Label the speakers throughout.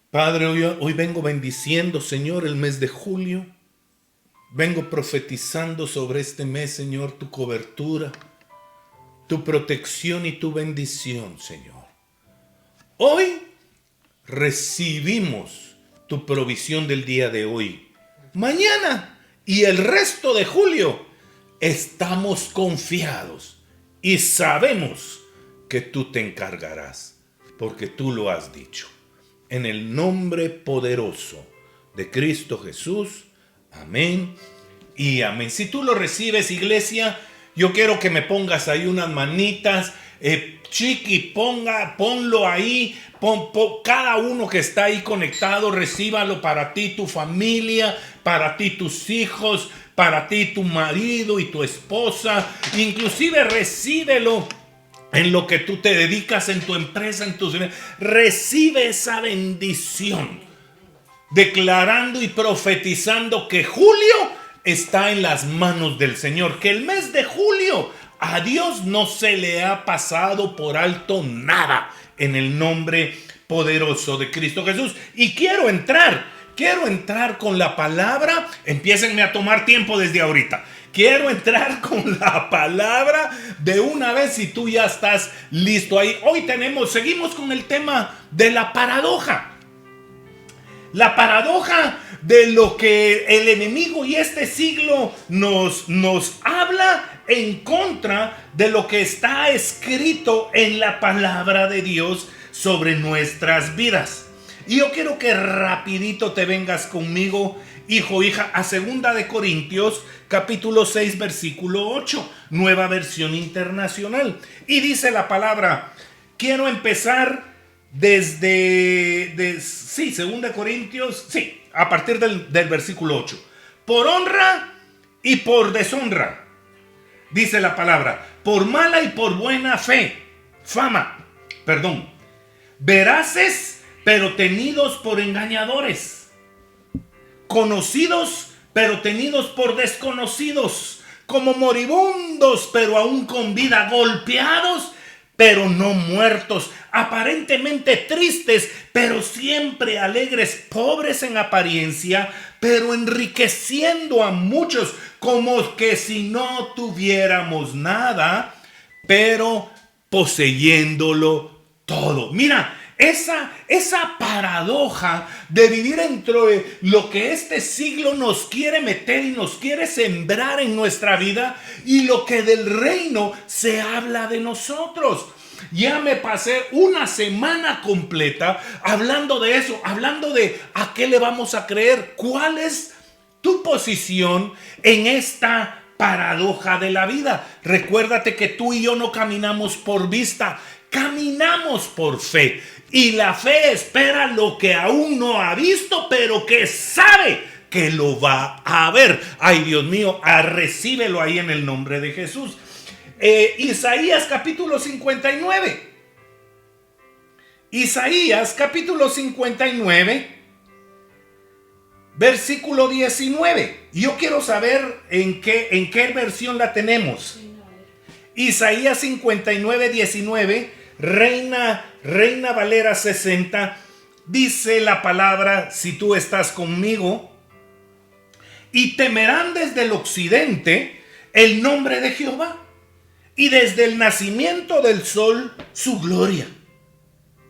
Speaker 1: Padre, hoy vengo bendiciendo, Señor, el mes de julio. Vengo profetizando sobre este mes, Señor, tu cobertura, tu protección y tu bendición, Señor. Hoy recibimos tu provisión del día de hoy. Mañana y el resto de julio estamos confiados y sabemos que tú te encargarás, porque tú lo has dicho. En el nombre poderoso de Cristo Jesús. Amén y amén. Si tú lo recibes, iglesia, yo quiero que me pongas ahí unas manitas. Chiqui, ponlo ahí. Cada uno que está ahí conectado, recíbalo para ti, tu familia, para ti, tus hijos, para ti, tu marido y tu esposa. Inclusive recíbelo en lo que tú te dedicas, en tu empresa, en tus... Recibe esa bendición, declarando y profetizando que julio está en las manos del Señor, que el mes de julio a Dios no se le ha pasado por alto nada, en el nombre poderoso de Cristo Jesús. Y quiero entrar con la palabra. Empiécenme a tomar tiempo desde ahorita. Quiero entrar con la palabra de una vez si tú ya estás listo ahí. Hoy seguimos con el tema de la paradoja. La paradoja de lo que el enemigo y este siglo nos habla en contra de lo que está escrito en la palabra de Dios sobre nuestras vidas. Y yo quiero que rapidito te vengas conmigo, hijo, hija, a 2 de Corintios, capítulo 6, versículo 8, nueva versión internacional. Y dice la palabra, quiero empezar desde 2 Corintios, a partir del versículo 8. Por honra y por deshonra, dice la palabra, por mala y por buena fama, veraces, pero tenidos por engañadores, conocidos, pero tenidos por desconocidos, como moribundos, pero aún con vida, golpeados, pero no muertos, aparentemente tristes, pero siempre alegres, pobres en apariencia, pero enriqueciendo a muchos, como que si no tuviéramos nada, pero poseyéndolo todo. Mira, esa paradoja de vivir entre lo que este siglo nos quiere meter y nos quiere sembrar en nuestra vida y lo que del reino se habla de nosotros. Ya me pasé una semana completa hablando de eso, hablando de a qué le vamos a creer, cuál es tu posición en esta paradoja de la vida. Recuérdate que tú y yo no caminamos por vista, caminamos por fe. Y la fe espera lo que aún no ha visto, pero que sabe que lo va a ver. Ay, Dios mío, recíbelo ahí en el nombre de Jesús. Isaías capítulo 59. Isaías capítulo 59, versículo 19. Yo quiero saber en qué versión la tenemos. Isaías 59, 19. Reina Valera 60, dice la palabra, si tú estás conmigo, y temerán desde el occidente el nombre de Jehová, y desde el nacimiento del sol su gloria.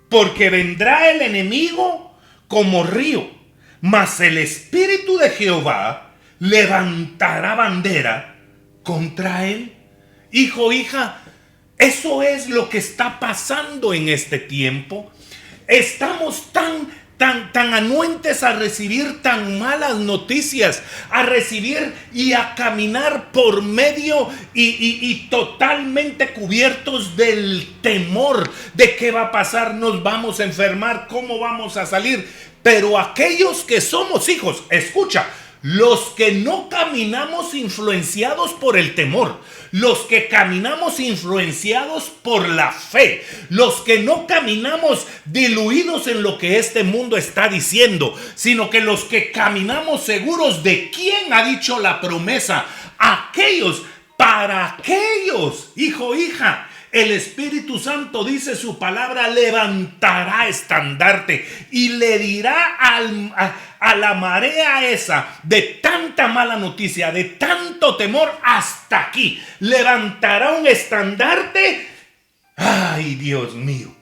Speaker 1: Porque vendrá el enemigo como río, mas el Espíritu de Jehová levantará bandera contra él. Hijo, hija, eso es lo que está pasando en este tiempo. Estamos tan anuentes a recibir tan malas noticias, a recibir y a caminar por medio y totalmente cubiertos del temor de qué va a pasar, nos vamos a enfermar, cómo vamos a salir. Pero aquellos que somos hijos, escucha, los que no caminamos influenciados por el temor, los que caminamos influenciados por la fe, los que no caminamos diluidos en lo que este mundo está diciendo, sino que los que caminamos seguros de quién ha dicho la promesa, para aquellos, hijo, hija, El Espíritu Santo, dice su palabra, levantará estandarte y le dirá a la marea esa de tanta mala noticia, de tanto temor, hasta aquí. Levantará un estandarte. Ay, Dios mío,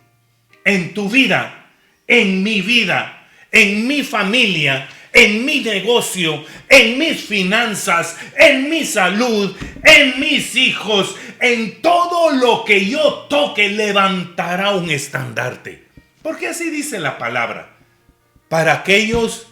Speaker 1: en tu vida, en mi vida, en mi familia, en mi negocio, en mis finanzas, en mi salud, en mis hijos, en todo lo que yo toque, levantará un estandarte. Porque así dice la palabra. Para aquellos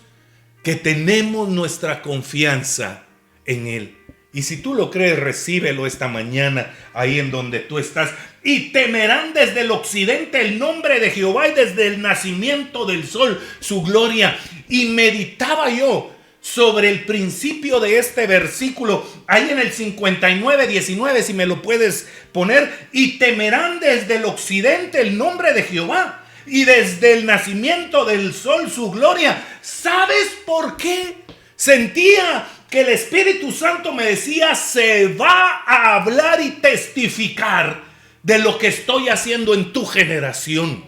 Speaker 1: que tenemos nuestra confianza en Él. Y si tú lo crees, recíbelo esta mañana ahí en donde tú estás. Y temerán desde el occidente el nombre de Jehová, y desde el nacimiento del sol su gloria. Y meditaba yo sobre el principio de este versículo, ahí en el 59:19, si me lo puedes poner. Y temerán desde el occidente el nombre de Jehová, y desde el nacimiento del sol su gloria. ¿Sabes por qué? Sentía que el Espíritu Santo me decía: se va a hablar y testificar de lo que estoy haciendo en tu generación.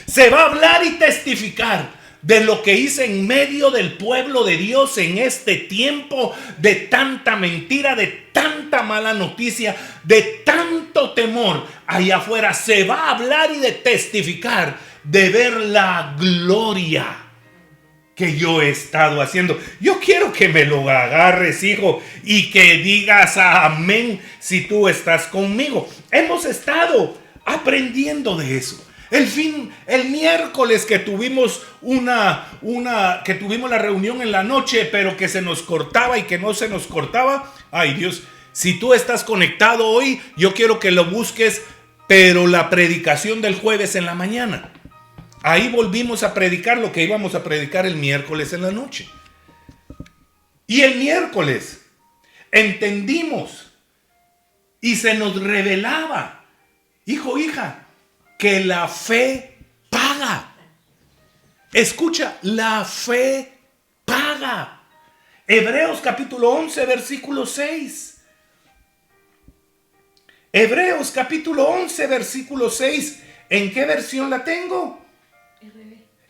Speaker 1: Se va a hablar y testificar de lo que hice en medio del pueblo de Dios en este tiempo de tanta mentira, de tanta mala noticia, de tanto temor allá afuera. Se va a hablar y de testificar de ver la gloria que yo he estado haciendo. Yo quiero que me lo agarres, hijo, y que digas amén si tú estás conmigo. Hemos estado aprendiendo de eso. El miércoles que tuvimos que tuvimos la reunión en la noche, pero que se nos cortaba y que no se nos cortaba. Ay, Dios, si tú estás conectado hoy, yo quiero que lo busques, pero la predicación del jueves en la mañana. Ahí volvimos a predicar lo que íbamos a predicar el miércoles en la noche. Y el miércoles entendimos y se nos revelaba, hijo, hija, que la fe paga. Escucha, la fe paga. Hebreos capítulo 11, versículo 6. Hebreos capítulo 11, versículo 6. ¿En qué versión la tengo?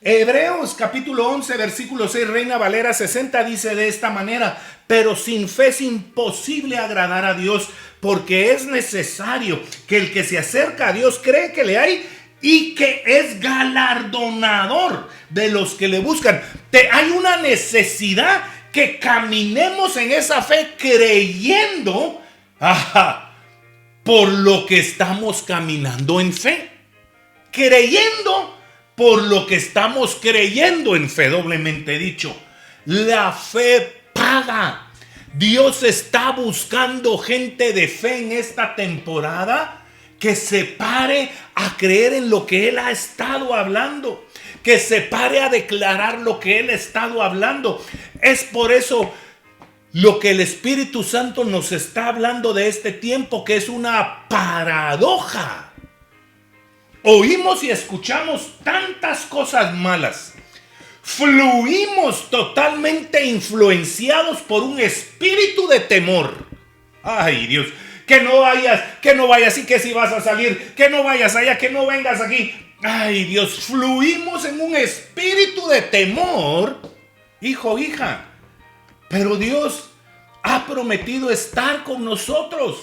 Speaker 1: Hebreos capítulo 11, versículo 6, Reina Valera 60, dice de esta manera: pero sin fe es imposible agradar a Dios, porque es necesario que el que se acerca a Dios cree que le hay y que es galardonador de los que le buscan. Hay una necesidad que caminemos en esa fe creyendo por lo que estamos caminando en fe. Creyendo por lo que estamos creyendo en fe, doblemente dicho. La fe paga. Dios está buscando gente de fe en esta temporada que se pare a creer en lo que Él ha estado hablando, que se pare a declarar lo que Él ha estado hablando. Es por eso lo que el Espíritu Santo nos está hablando de este tiempo, que es una paradoja. Oímos y escuchamos tantas cosas malas. Fluimos totalmente influenciados por un espíritu de temor. Ay, Dios, que no vayas y que si vas a salir, que no vayas allá, que no vengas aquí. Ay, Dios, fluimos en un espíritu de temor, hijo, hija. Pero Dios ha prometido estar con nosotros.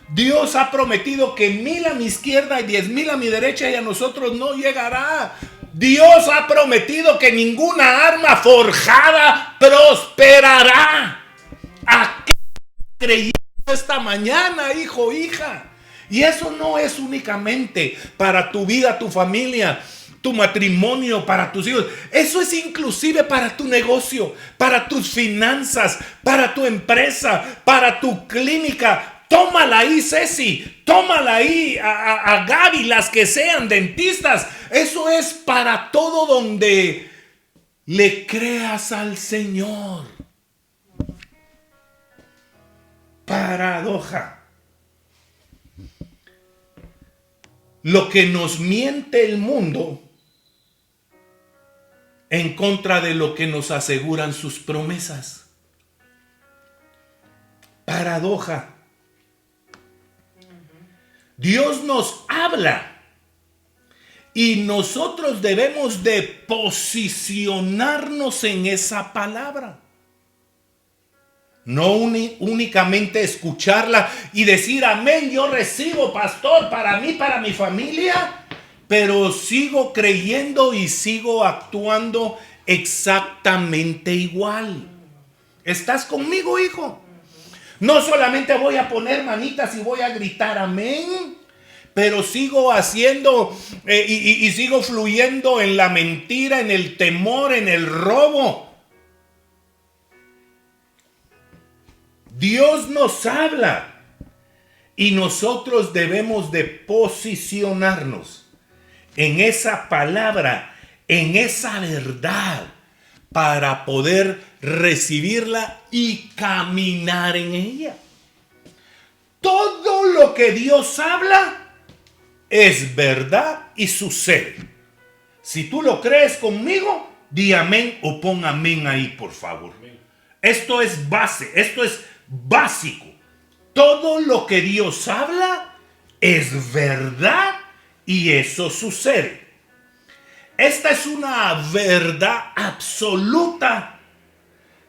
Speaker 1: Dios ha prometido que 1,000 a mi izquierda y 10,000 a mi derecha, y a nosotros no llegará. Dios ha prometido que ninguna arma forjada prosperará. ¿A qué creyendo esta mañana, hijo, hija? Y eso no es únicamente para tu vida, tu familia, tu matrimonio, para tus hijos. Eso es inclusive para tu negocio, para tus finanzas, para tu empresa, para tu clínica. Tómala ahí, Ceci. Tómala ahí a Gaby, las que sean dentistas. Eso es para todo donde le creas al Señor. Paradoja. Lo que nos miente el mundo en contra de lo que nos aseguran sus promesas. Paradoja. Dios nos habla y nosotros debemos de posicionarnos en esa palabra. No únicamente escucharla y decir amén, yo recibo, pastor, para mí, para mi familia, pero sigo creyendo y sigo actuando exactamente igual. ¿Estás conmigo, hijo? No solamente voy a poner manitas y voy a gritar amén, pero sigo haciendo y sigo fluyendo en la mentira, en el temor, en el robo. Dios nos habla y nosotros debemos de posicionarnos en esa palabra, en esa verdad, para poder recibirla y caminar en ella. Todo lo que Dios habla es verdad y sucede. Si tú lo crees conmigo, di amén o pon amén ahí, por favor. Esto es base, esto es básico. Todo lo que Dios habla es verdad y eso sucede. Esta es una verdad absoluta,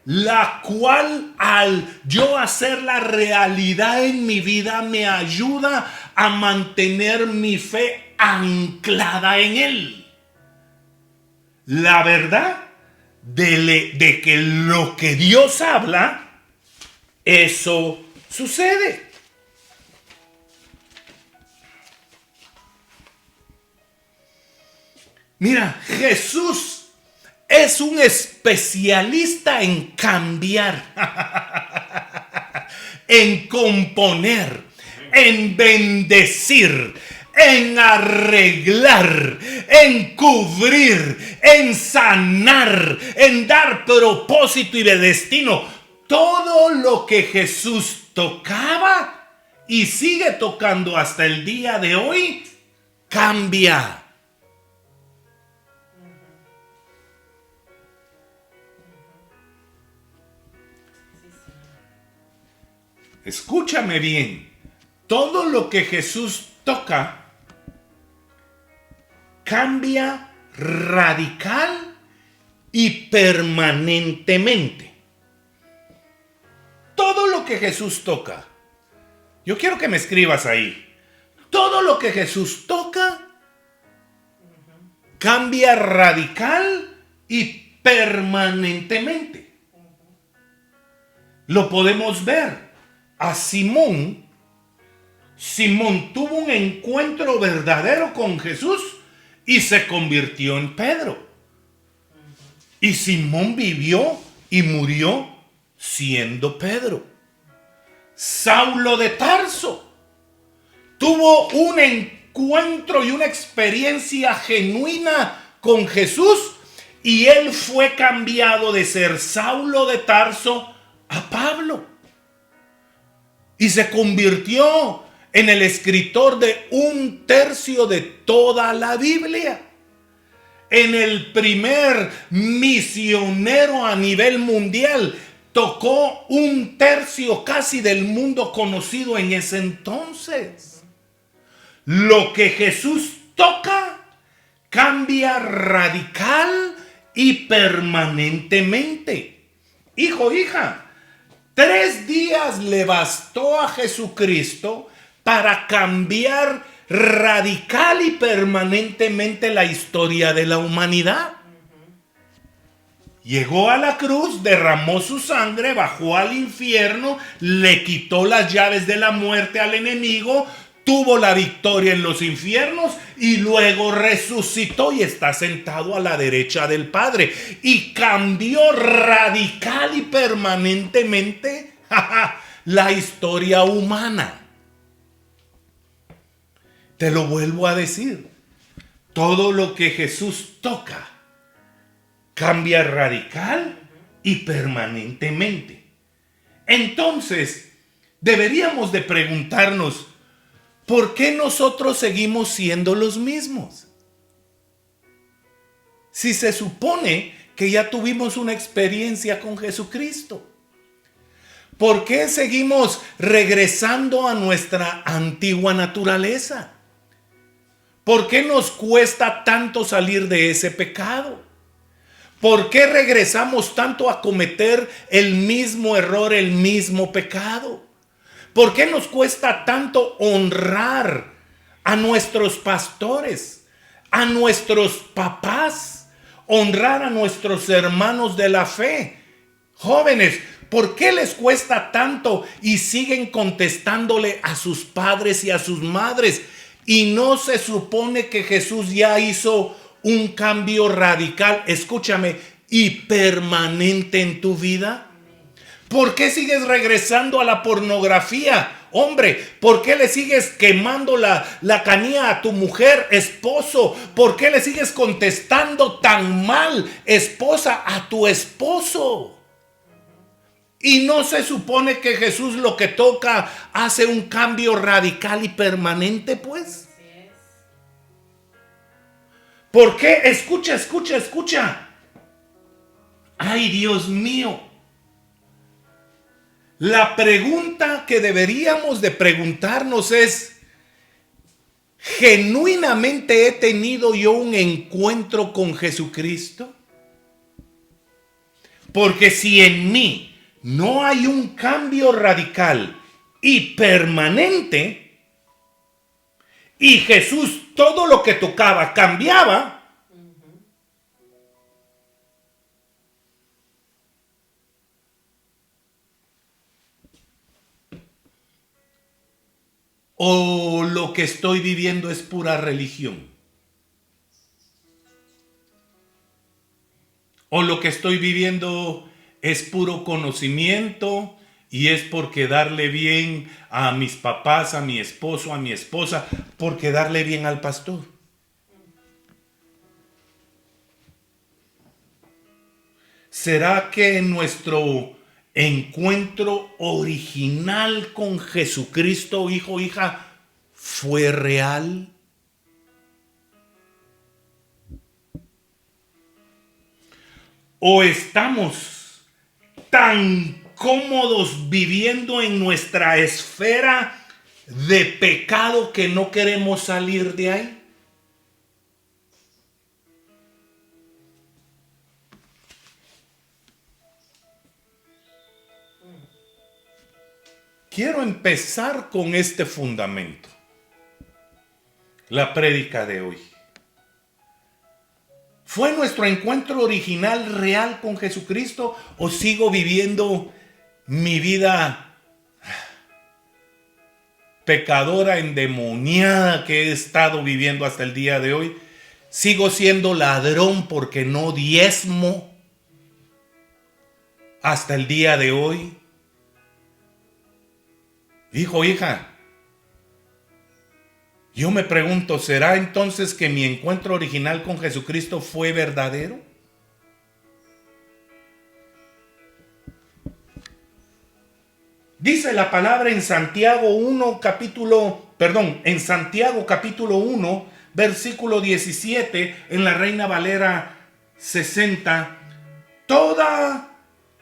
Speaker 1: la cual al yo hacerla realidad en mi vida me ayuda a mantener mi fe anclada en Él. La verdad de que lo que Dios habla, eso sucede. Mira, Jesús es un especialista en cambiar, en componer, en bendecir, en arreglar, en cubrir, en sanar, en dar propósito y de destino. Todo lo que Jesús tocaba y sigue tocando hasta el día de hoy, cambia. Escúchame bien. Todo lo que Jesús toca cambia radical y permanentemente. Todo lo que Jesús toca. Yo quiero que me escribas ahí. Todo lo que Jesús toca cambia radical y permanentemente. Lo podemos ver. A Simón tuvo un encuentro verdadero con Jesús y se convirtió en Pedro. Y Simón vivió y murió siendo Pedro. Saulo de Tarso tuvo un encuentro y una experiencia genuina con Jesús y él fue cambiado de ser Saulo de Tarso a Pablo. Y se convirtió en el escritor de 1/3 de toda la Biblia. En el primer misionero a nivel mundial. Tocó 1/3 casi del mundo conocido en ese entonces. Lo que Jesús toca cambia radical y permanentemente. Hijo, hija. 3 días le bastó a Jesucristo para cambiar radical y permanentemente la historia de la humanidad. Llegó a la cruz, derramó su sangre, bajó al infierno, le quitó las llaves de la muerte al enemigo, tuvo la victoria en los infiernos y luego resucitó y está sentado a la derecha del Padre. Y cambió radical y permanentemente la historia humana. Te lo vuelvo a decir. Todo lo que Jesús toca cambia radical y permanentemente. Entonces, deberíamos de preguntarnos, ¿por qué nosotros seguimos siendo los mismos? Si se supone que ya tuvimos una experiencia con Jesucristo. ¿Por qué seguimos regresando a nuestra antigua naturaleza? ¿Por qué nos cuesta tanto salir de ese pecado? ¿Por qué regresamos tanto a cometer el mismo error, el mismo pecado? ¿Por qué nos cuesta tanto honrar a nuestros pastores, a nuestros papás, honrar a nuestros hermanos de la fe? Jóvenes, ¿por qué les cuesta tanto y siguen contestándole a sus padres y a sus madres? Y no se supone que Jesús ya hizo un cambio radical, escúchame, y permanente en tu vida. ¿Por qué sigues regresando a la pornografía? Hombre, ¿por qué le sigues quemando la canilla a tu mujer, esposo? ¿Por qué le sigues contestando tan mal, esposa, a tu esposo? Y no se supone que Jesús lo que toca hace un cambio radical y permanente, pues. ¿Por qué? Escucha. Ay, Dios mío. La pregunta que deberíamos de preguntarnos es: ¿genuinamente he tenido yo un encuentro con Jesucristo? Porque si en mí no hay un cambio radical y permanente, y Jesús todo lo que tocaba cambiaba, o lo que estoy viviendo es pura religión, o lo que estoy viviendo es puro conocimiento y es por quedarle bien a mis papás, a mi esposo, a mi esposa, por quedarle bien al pastor. ¿Será que nuestro encuentro original con Jesucristo, hijo, hija, fue real? ¿O estamos tan cómodos viviendo en nuestra esfera de pecado que no queremos salir de ahí? Quiero empezar con este fundamento, la prédica de hoy. ¿Fue nuestro encuentro original real con Jesucristo o sigo viviendo mi vida pecadora, endemoniada que he estado viviendo hasta el día de hoy? ¿Sigo siendo ladrón porque no diezmo hasta el día de hoy? Hijo, hija, yo me pregunto, ¿será entonces que mi encuentro original con Jesucristo fue verdadero? Dice la palabra en Santiago en Santiago capítulo 1, versículo 17, en la Reina Valera 60, toda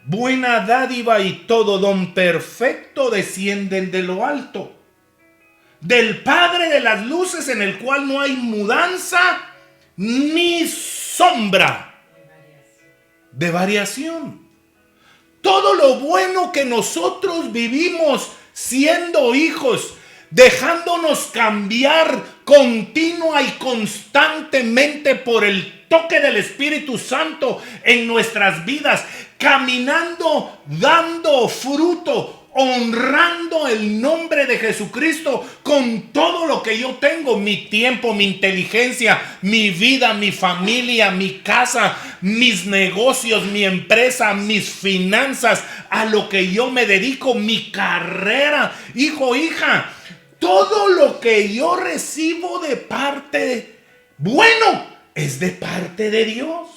Speaker 1: buena dádiva y todo don perfecto descienden de lo alto, del Padre de las luces, en el cual no hay mudanza ni sombra de variación. Todo lo bueno que nosotros vivimos siendo hijos, dejándonos cambiar continua y constantemente por el toque del Espíritu Santo en nuestras vidas, caminando, dando fruto, honrando el nombre de Jesucristo con todo lo que yo tengo, mi tiempo, mi inteligencia, mi vida, mi familia, mi casa, mis negocios, mi empresa, mis finanzas, a lo que yo me dedico, mi carrera. Hijo, hija, todo lo que yo recibo de parte, bueno, es de parte de Dios.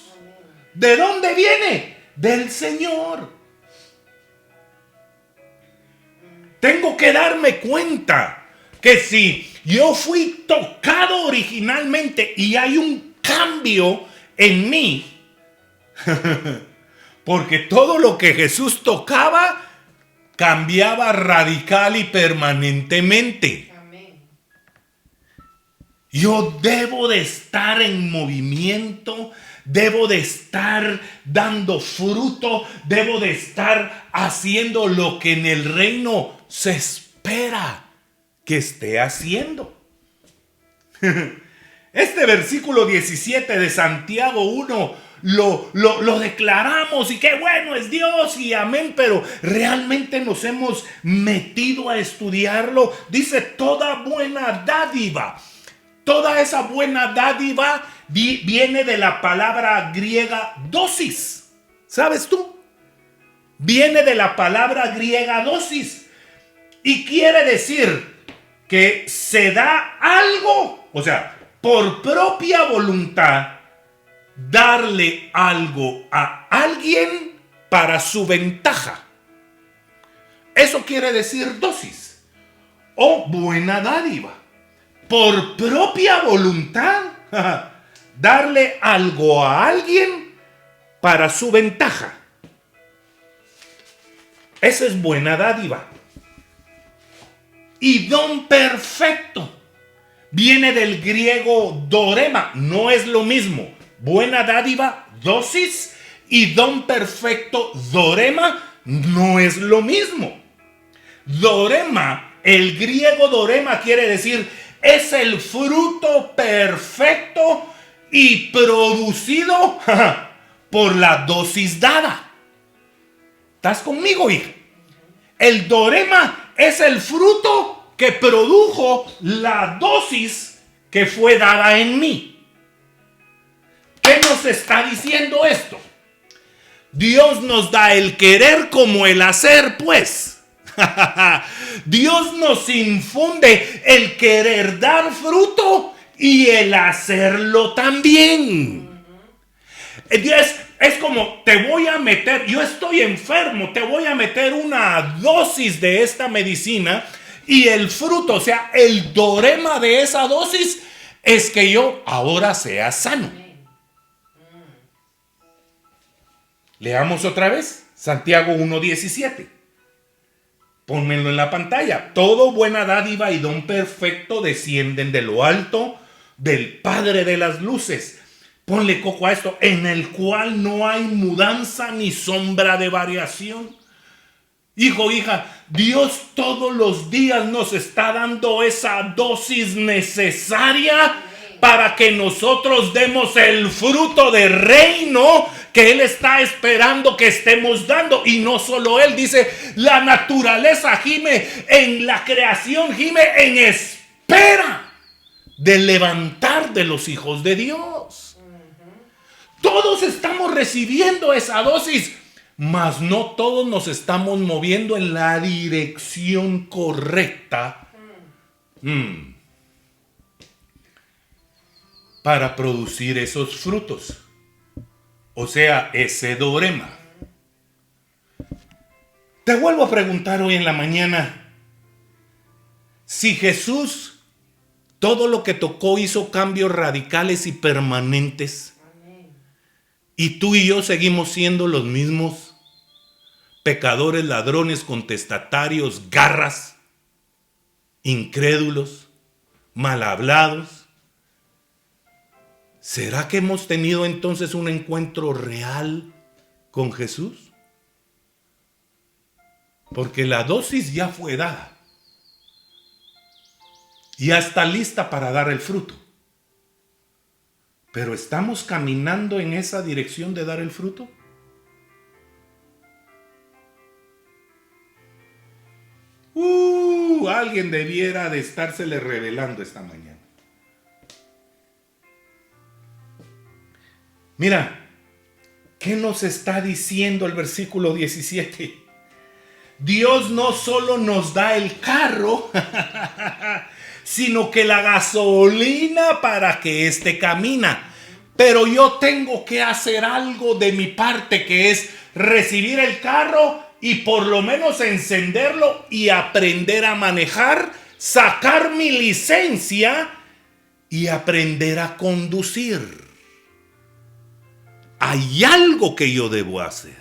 Speaker 1: ¿De dónde viene? Del Señor. Tengo que darme cuenta que si yo fui tocado originalmente y hay un cambio en mí, porque todo lo que Jesús tocaba cambiaba radical y permanentemente.
Speaker 2: Amén.
Speaker 1: Yo debo de estar en movimiento, debo de estar dando fruto, debo de estar haciendo lo que en el reino se espera que esté haciendo. Este versículo 17 de Santiago 1 lo declaramos y qué bueno es Dios y amén, pero realmente nos hemos metido a estudiarlo. Dice toda buena dádiva. Toda esa buena dádiva viene de la palabra griega dosis. ¿Sabes tú? Viene de la palabra griega dosis. Y quiere decir que se da algo, o sea, por propia voluntad, darle algo a alguien para su ventaja. Eso quiere decir dosis o buena dádiva. Por propia voluntad, darle algo a alguien para su ventaja. Esa es buena dádiva. Y don perfecto viene del griego dorema. No es lo mismo. Buena dádiva, dosis, y don perfecto, dorema, no es lo mismo. Dorema, el griego dorema quiere decir es el fruto perfecto y producido por la dosis dada. ¿Estás conmigo, hija? El dorema es el fruto que produjo la dosis que fue dada en mí. ¿Qué nos está diciendo esto? Dios nos da el querer como el hacer, pues. Dios nos infunde el querer dar fruto y el hacerlo también. Es como te voy a meter, yo estoy enfermo, te voy a meter una dosis de esta medicina y el fruto, o sea, el dorema de esa dosis es que yo ahora sea sano. Leamos otra vez Santiago 1:17. Pónmelo en la pantalla. Todo buena dádiva y don perfecto descienden de lo alto del Padre de las luces. Ponle coco a esto, en el cual no hay mudanza ni sombra de variación. Hijo, hija, Dios todos los días nos está dando esa dosis necesaria para que nosotros demos el fruto de reino que Él está esperando que estemos dando. Y no solo Él, dice, la naturaleza gime, en la creación gime en espera del levantar de los hijos de Dios. Todos estamos recibiendo esa dosis, mas no todos nos estamos moviendo en la dirección correcta para producir esos frutos. O sea, ese dorema. Te vuelvo a preguntar hoy en la mañana, si Jesús todo lo que tocó hizo cambios radicales y permanentes, y tú y yo seguimos siendo los mismos pecadores, ladrones, contestatarios, garras, incrédulos, mal hablados. ¿Será que hemos tenido entonces un encuentro real con Jesús? Porque la dosis ya fue dada. Ya está lista para dar el fruto. Pero ¿estamos caminando en esa dirección de dar el fruto? Alguien debiera de estársele revelando esta mañana. Mira, ¿qué nos está diciendo el versículo 17? Dios no solo nos da el carro, sino que la gasolina para que éste camina. Pero yo tengo que hacer algo de mi parte, que es recibir el carro y por lo menos encenderlo y aprender a manejar, sacar mi licencia y aprender a conducir. Hay algo que yo debo hacer.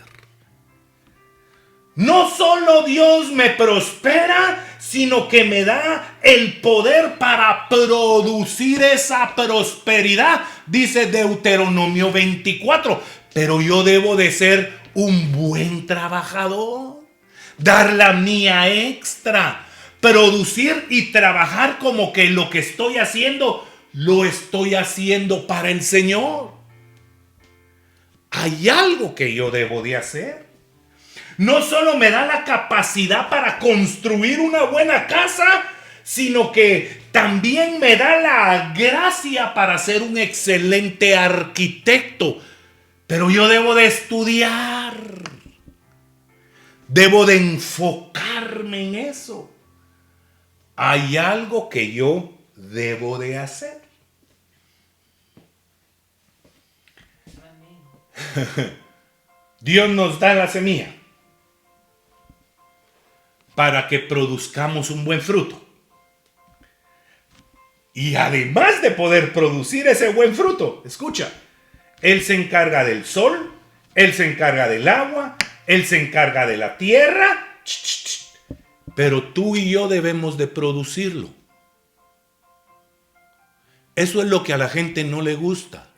Speaker 1: No solo Dios me prospera, sino que me da el poder para producir esa prosperidad, dice Deuteronomio 24. Pero yo debo de ser un buen trabajador, dar la mía extra, producir y trabajar como que lo que estoy haciendo, lo estoy haciendo para el Señor. Hay algo que yo debo de hacer. No solo me da la capacidad para construir una buena casa, sino que también me da la gracia para ser un excelente arquitecto. Pero yo debo de estudiar. Debo de enfocarme en eso. Hay algo que yo debo de hacer. Dios nos da la semilla para que produzcamos un buen fruto. Y además de poder producir ese buen fruto, escucha, Él se encarga del sol, Él se encarga del agua, Él se encarga de la tierra, pero tú y yo debemos de producirlo. Eso es lo que a la gente no le gusta.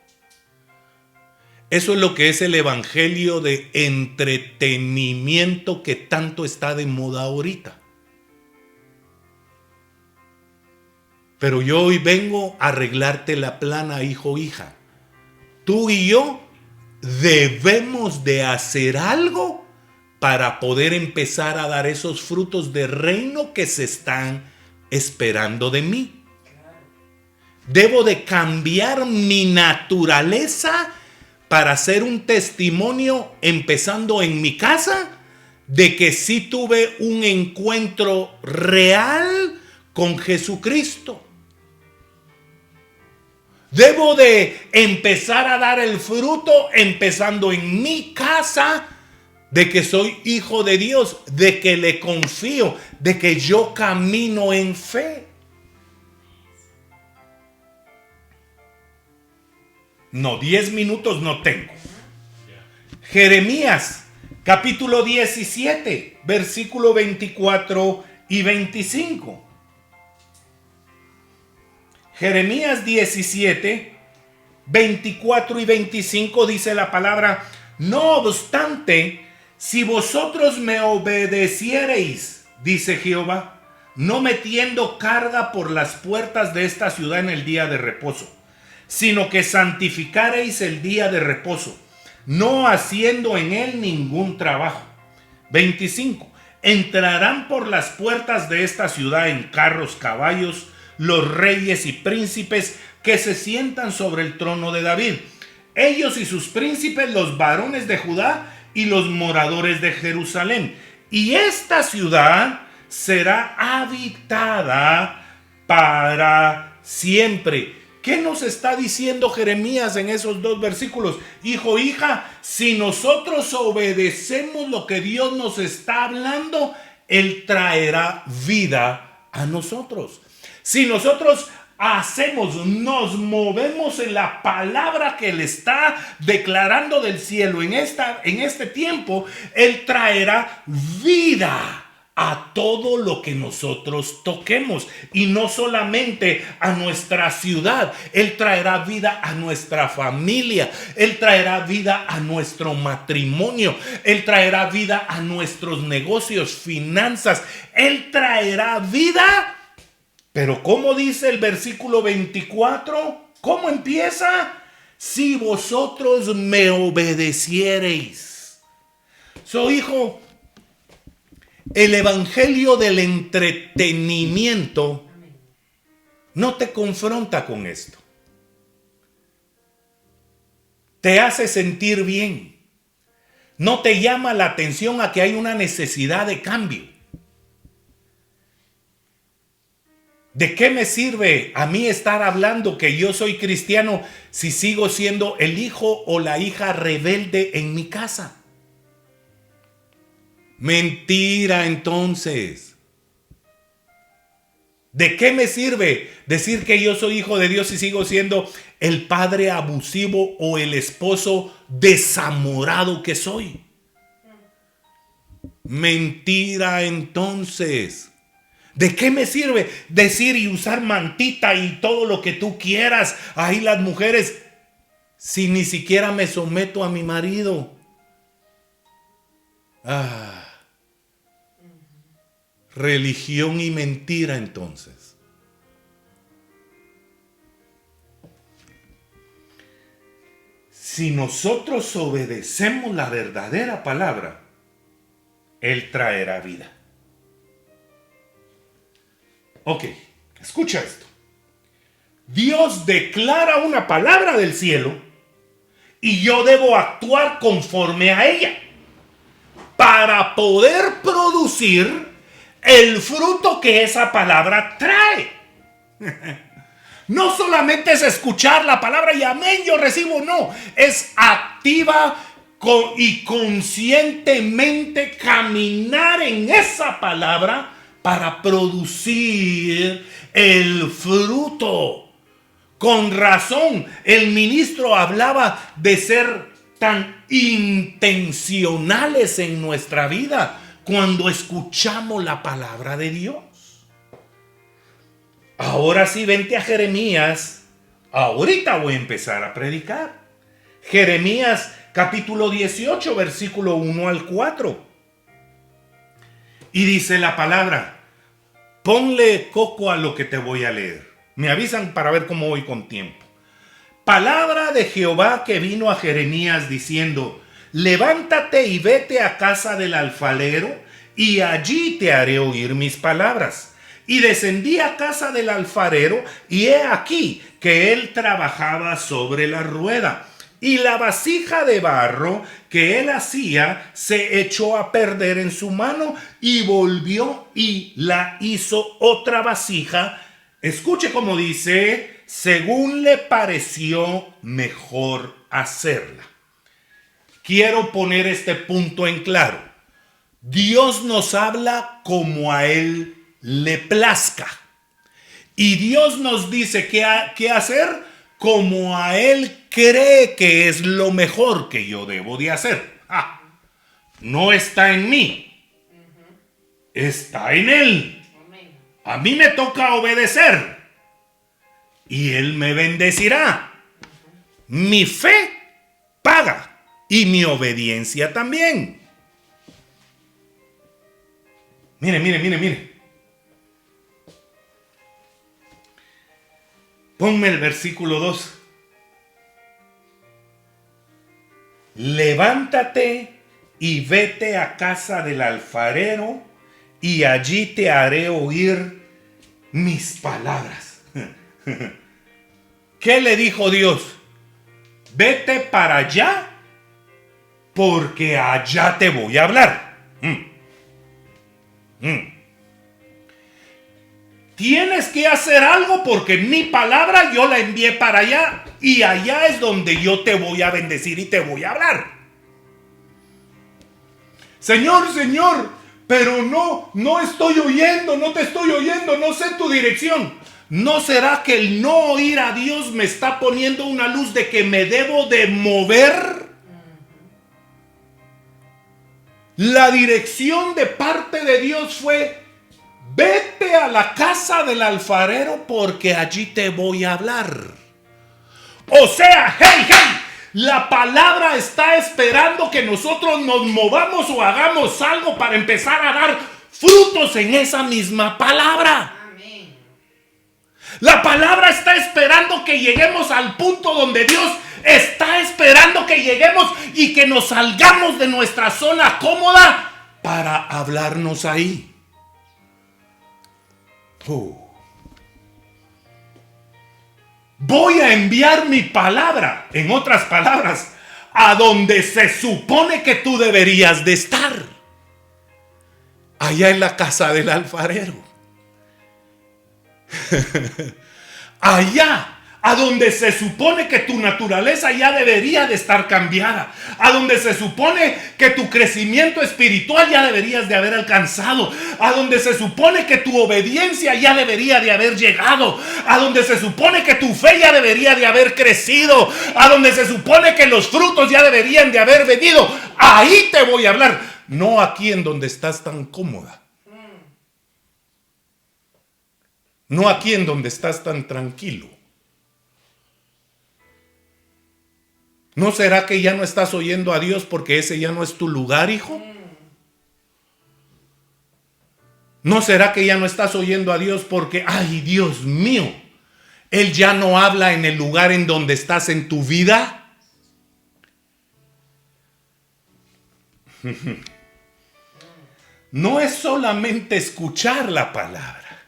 Speaker 1: Eso es lo que es el evangelio de entretenimiento que tanto está de moda ahorita. Pero yo hoy vengo a arreglarte la plana, hijo, hija. Tú y yo debemos de hacer algo para poder empezar a dar esos frutos de reino que se están esperando de mí. Debo de cambiar mi naturaleza para hacer un testimonio, empezando en mi casa, de que sí tuve un encuentro real con Jesucristo. Debo de empezar a dar el fruto, empezando en mi casa, de que soy hijo de Dios, de que le confío, de que yo camino en fe. No, 10 minutos no tengo. Jeremías, capítulo 17, versículo 24 y 25. Jeremías 17, 24 y 25 dice la palabra: no obstante, si vosotros me obedeciereis, dice Jehová, no metiendo carga por las puertas de esta ciudad en el día de reposo, sino que santificaréis el día de reposo, no haciendo en él ningún trabajo. 25. Entrarán por las puertas de esta ciudad en carros, caballos, los reyes y príncipes que se sientan sobre el trono de David, ellos y sus príncipes, los varones de Judá y los moradores de Jerusalén. Y esta ciudad será habitada para siempre. ¿Qué nos está diciendo Jeremías en esos dos versículos? Hijo, hija, si nosotros obedecemos lo que Dios nos está hablando, Él traerá vida a nosotros. Si nosotros nos movemos en la palabra que Él está declarando del cielo en este tiempo, Él traerá vida a todo lo que nosotros toquemos, y no solamente a nuestra ciudad. Él traerá vida a nuestra familia, Él traerá vida a nuestro matrimonio, Él traerá vida a nuestros negocios, finanzas. Él traerá vida. Pero ¿cómo dice el versículo 24? ¿Cómo empieza? Si vosotros me obedeciereis. Hijo, el evangelio del entretenimiento no te confronta con esto. Te hace sentir bien. No te llama la atención a que hay una necesidad de cambio. ¿De qué me sirve a mí estar hablando que yo soy cristiano si sigo siendo el hijo o la hija rebelde en mi casa? Mentira, entonces. ¿De qué me sirve decir que yo soy hijo de Dios si sigo siendo el padre abusivo o el esposo desamorado que soy? Mentira entonces. ¿De qué me sirve decir y usar mantita y todo lo que tú quieras ahí las mujeres si ni siquiera me someto a mi marido? Religión y mentira entonces. Si nosotros obedecemos la verdadera palabra, Él traerá vida. Ok, escucha esto. Dios declara una palabra del cielo y yo debo actuar conforme a ella para poder producir el fruto que esa palabra trae. No solamente es escuchar la palabra y amén, yo recibo, no. Es activa y conscientemente caminar en esa palabra para producir el fruto. Con razón, el ministro hablaba de ser tan intencionales en nuestra vida cuando escuchamos la palabra de Dios. Ahora sí, vente a Jeremías. Ahorita voy a empezar a predicar. Jeremías capítulo 18, versículo 1 al 4. Y dice la palabra, ponle coco a lo que te voy a leer. Me avisan para ver cómo voy con tiempo. Palabra de Jehová que vino a Jeremías diciendo, levántate y vete a casa del alfarero, y allí te haré oír mis palabras. Y descendí a casa del alfarero, y he aquí que él trabajaba sobre la rueda. Y la vasija de barro que él hacía se echó a perder en su mano, y volvió y la hizo otra vasija. Escuche cómo dice, según le pareció mejor hacerla. Quiero poner este punto en claro. Dios nos habla como a Él le plazca. Y Dios nos dice qué hacer como a Él cree que es lo mejor que yo debo de hacer. No está en mí. Está en Él. A mí me toca obedecer. Y Él me bendecirá. Mi fe paga. Y mi obediencia también. Mire. Ponme el versículo 2. Levántate y vete a casa del alfarero, y allí te haré oír mis palabras. ¿Qué le dijo Dios? Vete para allá, porque allá te voy a hablar. Tienes que hacer algo porque mi palabra yo la envié para allá, y allá es donde yo te voy a bendecir y te voy a hablar. Señor, pero no estoy oyendo, no te estoy oyendo, no sé tu dirección. ¿No será que el no oír a Dios me está poniendo una luz de que me debo de mover? La dirección de parte de Dios fue: vete a la casa del alfarero porque allí te voy a hablar. O sea, hey, la palabra está esperando que nosotros nos movamos o hagamos algo para empezar a dar frutos en esa misma palabra. Amén. La palabra está esperando que lleguemos al punto donde Dios está esperando que lleguemos y que nos salgamos de nuestra zona cómoda para hablarnos ahí. Voy a enviar mi palabra, en otras palabras, a donde se supone que tú deberías de estar. Allá en la casa del alfarero. Allá, a donde se supone que tu naturaleza ya debería de estar cambiada, a donde se supone que tu crecimiento espiritual ya deberías de haber alcanzado, a donde se supone que tu obediencia ya debería de haber llegado, a donde se supone que tu fe ya debería de haber crecido, a donde se supone que los frutos ya deberían de haber venido. Ahí te voy a hablar. No aquí en donde estás tan cómoda. No aquí en donde estás tan tranquilo. ¿No será que ya no estás oyendo a Dios porque ese ya no es tu lugar, hijo? ¿No será que ya no estás oyendo a Dios porque, ay, Dios mío, Él ya no habla en el lugar en donde estás en tu vida? No es solamente escuchar la palabra.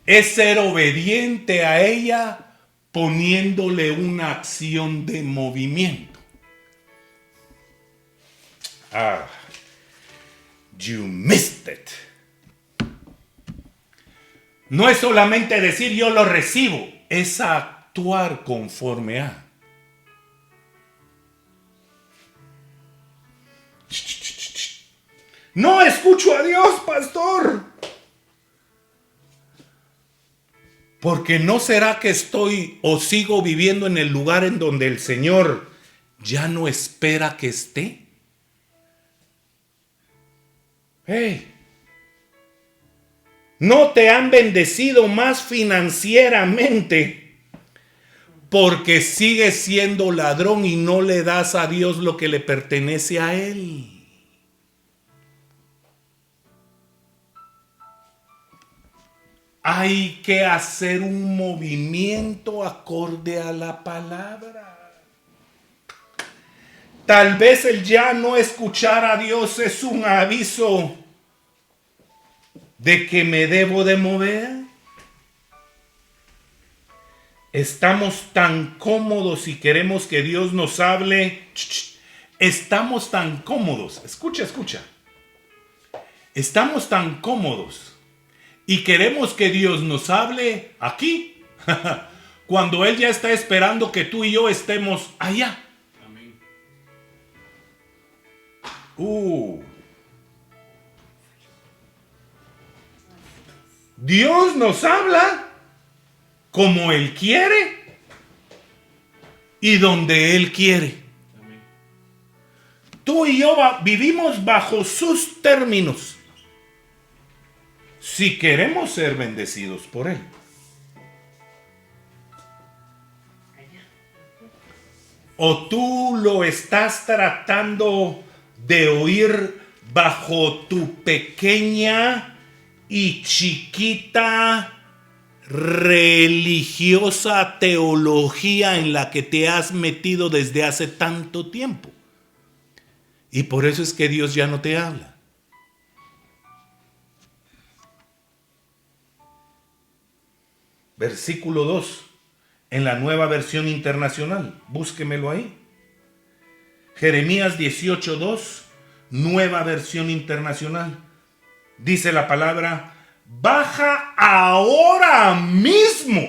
Speaker 1: Es ser obediente a ella poniéndole una acción de movimiento. Ah, you missed it. No es solamente decir yo lo recibo, es actuar conforme a. No escucho a Dios, pastor. Porque no será que estoy o sigo viviendo en el lugar en donde el Señor ya no espera que esté. Hey, no te han bendecido más financieramente porque sigues siendo ladrón y no le das a Dios lo que le pertenece a Él. Hay que hacer un movimiento acorde a la palabra. Tal vez el ya no escuchar a Dios es un aviso de que me debo de mover. Estamos tan cómodos y queremos que Dios nos hable. Estamos tan cómodos. Escucha. Estamos tan cómodos y queremos que Dios nos hable aquí, cuando Él ya está esperando que tú y yo estemos allá. Amén. Dios nos habla como Él quiere y donde Él quiere. Amén. Tú y yo vivimos bajo sus términos. Si queremos ser bendecidos por Él. O tú lo estás tratando de oír bajo tu pequeña y chiquita religiosa teología en la que te has metido desde hace tanto tiempo. Y por eso es que Dios ya no te habla. Versículo 2, en la Nueva Versión Internacional. Búsquemelo ahí. Jeremías 18:2, Nueva Versión Internacional. Dice la palabra: baja ahora mismo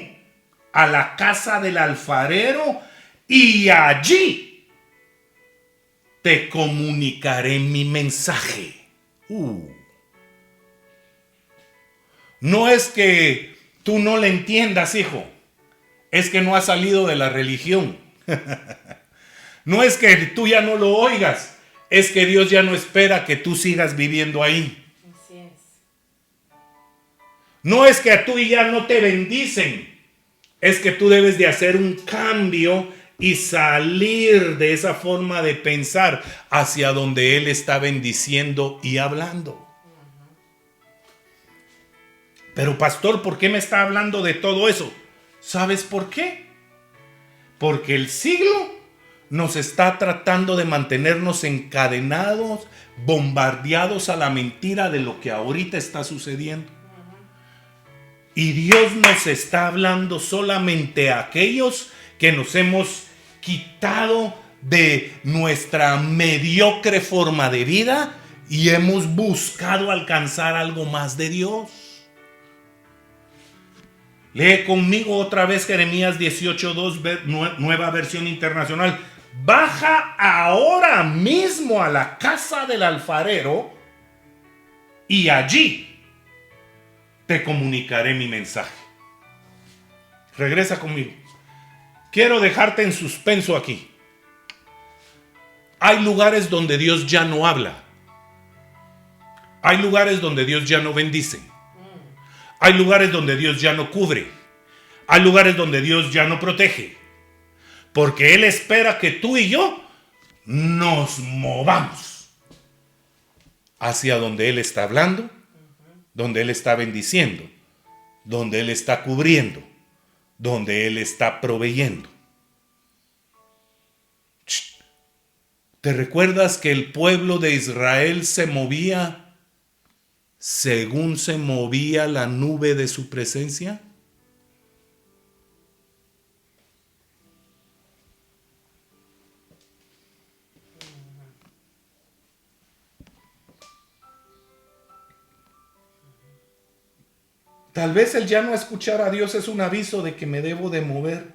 Speaker 1: a la casa del alfarero y allí te comunicaré mi mensaje. No es que tú no le entiendas, hijo. Es que no has salido de la religión. No es que tú ya no lo oigas. Es que Dios ya no espera que tú sigas viviendo ahí. Así es. No es que a tú y ya no te bendicen. Es que tú debes de hacer un cambio y salir de esa forma de pensar hacia donde Él está bendiciendo y hablando. Pero pastor, ¿por qué me está hablando de todo eso? ¿Sabes por qué? Porque el siglo nos está tratando de mantenernos encadenados, bombardeados a la mentira de lo que ahorita está sucediendo. Y Dios nos está hablando solamente a aquellos que nos hemos quitado de nuestra mediocre forma de vida y hemos buscado alcanzar algo más de Dios. Lee conmigo otra vez Jeremías 18:2, Nueva Versión Internacional. Baja ahora mismo a la casa del alfarero y allí te comunicaré mi mensaje. Regresa conmigo. Quiero dejarte en suspenso aquí. Hay lugares donde Dios ya no habla. Hay lugares donde Dios ya no bendice. Hay lugares donde Dios ya no cubre. Hay lugares donde Dios ya no protege. Porque Él espera que tú y yo nos movamos hacia donde Él está hablando, donde Él está bendiciendo, donde Él está cubriendo, donde Él está proveyendo. ¿Te recuerdas que el pueblo de Israel se movía según se movía la nube de su presencia? Tal vez el ya no escuchar a Dios es un aviso de que me debo de mover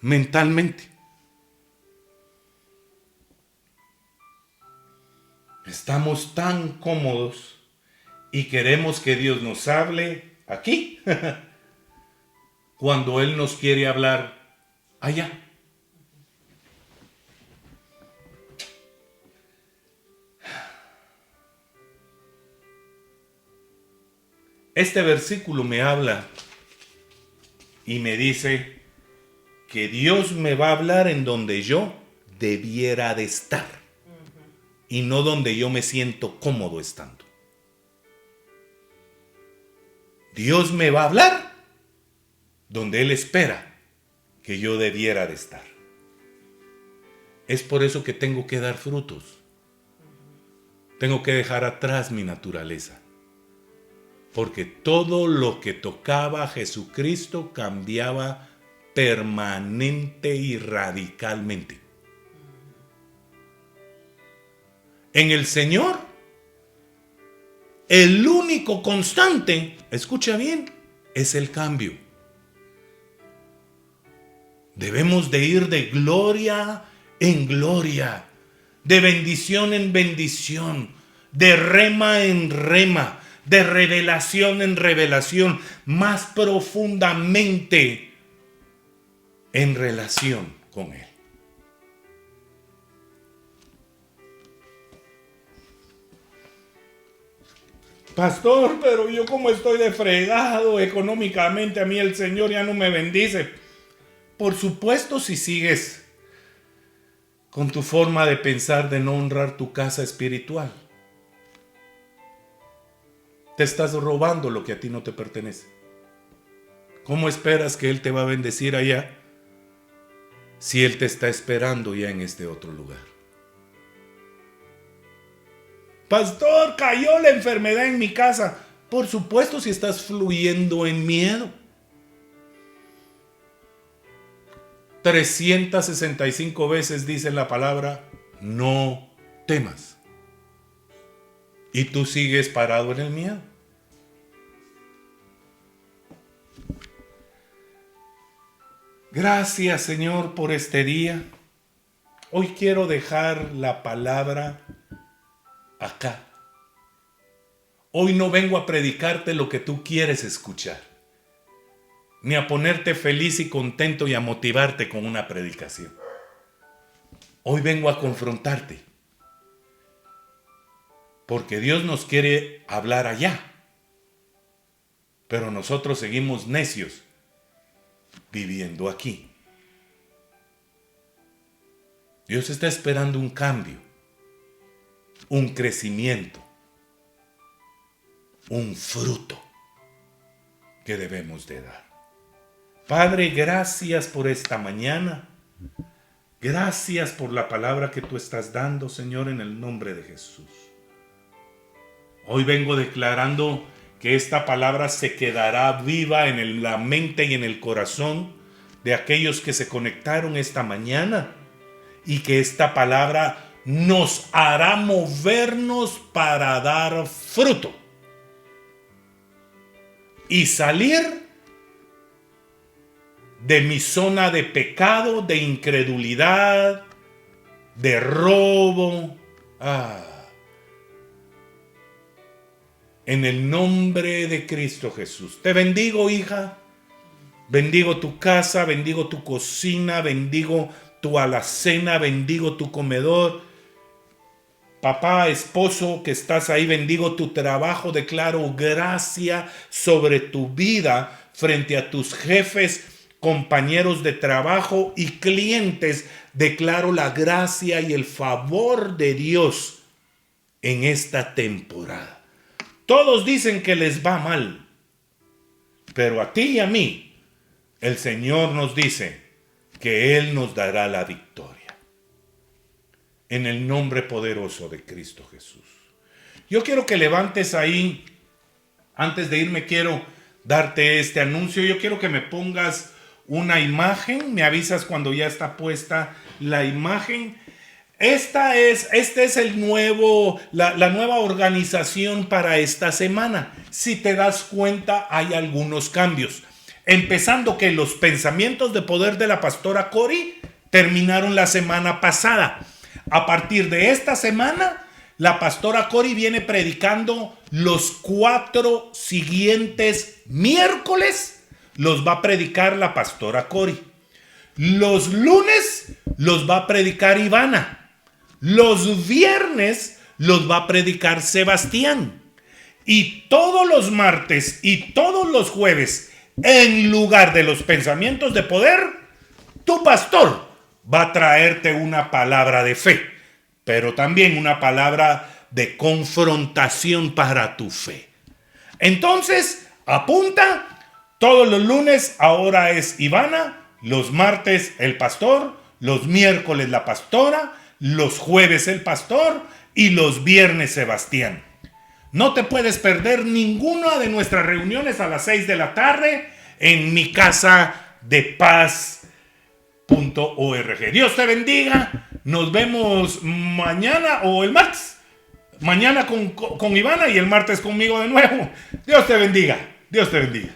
Speaker 1: mentalmente. Estamos tan cómodos y queremos que Dios nos hable aquí cuando Él nos quiere hablar allá. Este versículo me habla y me dice que Dios me va a hablar en donde yo debiera de estar y no donde yo me siento cómodo estando. Dios me va a hablar donde Él espera que yo debiera de estar. Es por eso que tengo que dar frutos. Tengo que dejar atrás mi naturaleza. Porque todo lo que tocaba a Jesucristo cambiaba permanente y radicalmente. En el Señor, el único constante, escucha bien, es el cambio. Debemos de ir de gloria en gloria, de bendición en bendición, de rema en rema, de revelación en revelación, más profundamente en relación con Él. Pastor, pero yo como estoy de fregado económicamente, a mí el Señor ya no me bendice. Por supuesto, si sigues con tu forma de pensar de no honrar tu casa espiritual, te estás robando lo que a ti no te pertenece. ¿Cómo esperas que Él te va a bendecir allá si Él te está esperando ya en este otro lugar? Pastor, cayó la enfermedad en mi casa. Por supuesto, si estás fluyendo en miedo. 365 veces dice la palabra, no temas. Y tú sigues parado en el miedo. Gracias, Señor, por este día. Hoy quiero dejar la palabra acá. Hoy no vengo a predicarte lo que tú quieres escuchar, ni a ponerte feliz y contento y a motivarte con una predicación. Hoy vengo a confrontarte, porque Dios nos quiere hablar allá, pero nosotros seguimos necios viviendo aquí. Dios está esperando un cambio, un crecimiento, un fruto que debemos de dar. Padre, gracias por esta mañana. Gracias por la palabra que tú estás dando, Señor, en el nombre de Jesús. Hoy vengo declarando que esta palabra se quedará viva en la mente y en el corazón de aquellos que se conectaron esta mañana, y que esta palabra nos hará movernos para dar fruto y salir de mi zona de pecado, de incredulidad, de robo. En el nombre de Cristo Jesús. Te bendigo, hija. Bendigo tu casa, bendigo tu cocina, bendigo tu alacena, bendigo tu comedor. Papá, esposo que estás ahí, bendigo tu trabajo, declaro gracia sobre tu vida frente a tus jefes, compañeros de trabajo y clientes. Declaro la gracia y el favor de Dios en esta temporada. Todos dicen que les va mal, pero a ti y a mí, el Señor nos dice que Él nos dará la victoria. En el nombre poderoso de Cristo Jesús. Yo quiero que levantes ahí, antes de irme quiero darte este anuncio. Yo quiero que me pongas una imagen, me avisas cuando ya está puesta la imagen. Este es la nueva organización para esta semana. Si te das cuenta, hay algunos cambios. Empezando que los pensamientos de poder de la pastora Cori terminaron la semana pasada. A partir de esta semana, la pastora Cori viene predicando los 4 siguientes miércoles. Los va a predicar la pastora Cori. Los lunes los va a predicar Ivana. Los viernes los va a predicar Sebastián. Y todos los martes y todos los jueves, en lugar de los pensamientos de poder, tu pastor va a traerte una palabra de fe, pero también una palabra de confrontación para tu fe. Entonces, apunta, todos los lunes ahora es Ivana, los martes el pastor, los miércoles la pastora, los jueves el pastor y los viernes Sebastián. No te puedes perder ninguna de nuestras reuniones a las 6 de la tarde en mi casa de paz. .org. Dios te bendiga. Nos vemos mañana o el martes. Mañana con Ivana y el martes conmigo de nuevo. Dios te bendiga. Dios te bendiga.